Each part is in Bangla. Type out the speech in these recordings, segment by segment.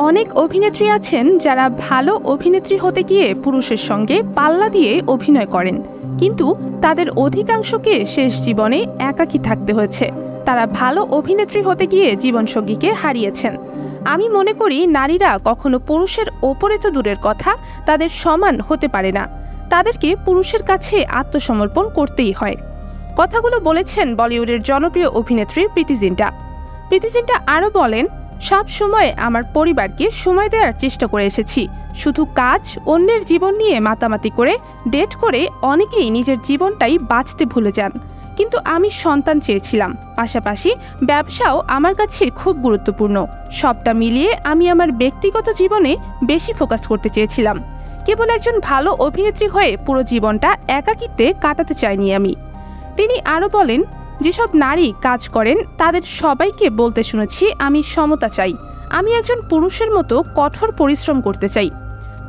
অনেক অভিনেত্রী আছেন যারা ভালো অভিনেত্রী হতে গিয়ে পুরুষের সঙ্গে পাল্লা দিয়ে অভিনয় করেন, কিন্তু তাদের অধিকাংশকে শেষ জীবনে একাকী থাকতে হয়েছে। তারা ভালো অভিনেত্রী হতে গিয়ে জীবনসঙ্গীকে হারিয়েছেন। আমি মনে করি নারীরা কখনো পুরুষের ওপরে তো দূরের কথা, তাদের সমান হতে পারে না। তাদেরকে পুরুষের কাছে আত্মসমর্পণ করতেই হয়। কথাগুলো বলেছেন বলিউডের জনপ্রিয় অভিনেত্রী প্রীতি জিন্টা। প্রীতি জিন্টা আরও বলেন, সব সময় আমার পরিবারকে সময় দেওয়ার চেষ্টা করে এসেছি। শুধু কাজ, অন্যের জীবন নিয়ে মাতামাতি করে ডেট করে অনেকেই নিজের জীবনটাই বাঁচতে ভুলে যান। কিন্তু আমি সন্তান চেয়েছিলাম, পাশাপাশি ব্যবসাও আমার কাছে খুব গুরুত্বপূর্ণ। সবটা মিলিয়ে আমি আমার ব্যক্তিগত জীবনে বেশি ফোকাস করতে চেয়েছিলাম। কেবল একজন ভালো অভিনেত্রী হয়ে পুরো জীবনটা একাকিত্বে কাটাতে চাইনি আমি। তিনি আরও বলেন, যেসব নারী কাজ করেন তাদের সবাইকে বলতে শুনেছি আমি সমতা চাই, আমি একজন পুরুষের মতো কঠোর পরিশ্রম করতে চাই।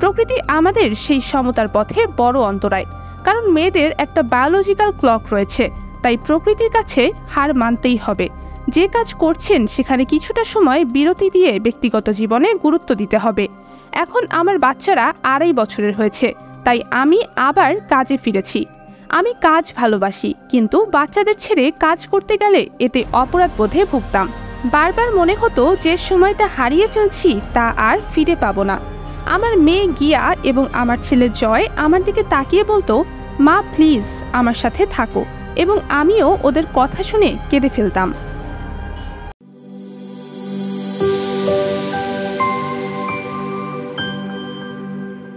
প্রকৃতি আমাদের সেই সমতার পথে বড় অন্তরায়, কারণ মেয়েদের একটা বায়োলজিক্যাল ক্লক রয়েছে, তাই প্রকৃতির কাছে হার মানতেই হবে। যে কাজ করছেন সেখানে কিছুটা সময় বিরতি দিয়ে ব্যক্তিগত জীবনে গুরুত্ব দিতে হবে। এখন আমার বাচ্চারা 2.5 বছরের হয়েছে, তাই আমি আবার কাজে ফিরেছি। আমি কাজ ভালোবাসি, কিন্তু বাচ্চাদের ছেড়ে কাজ করতে গেলে এতে অপরাধ বোধে ভুগতাম। বারবার মনে হতো যে সময়টা হারিয়ে ফেলছি তা আর ফিরে পাবো না। আমার মেয়ে গিয়া এবং আমার ছেলে জয় আমার দিকে তাকিয়ে বলতো, মা প্লিজ আমার সাথে থাকো, এবং আমিও ওদের কথা শুনে কেঁদে ফেলতাম।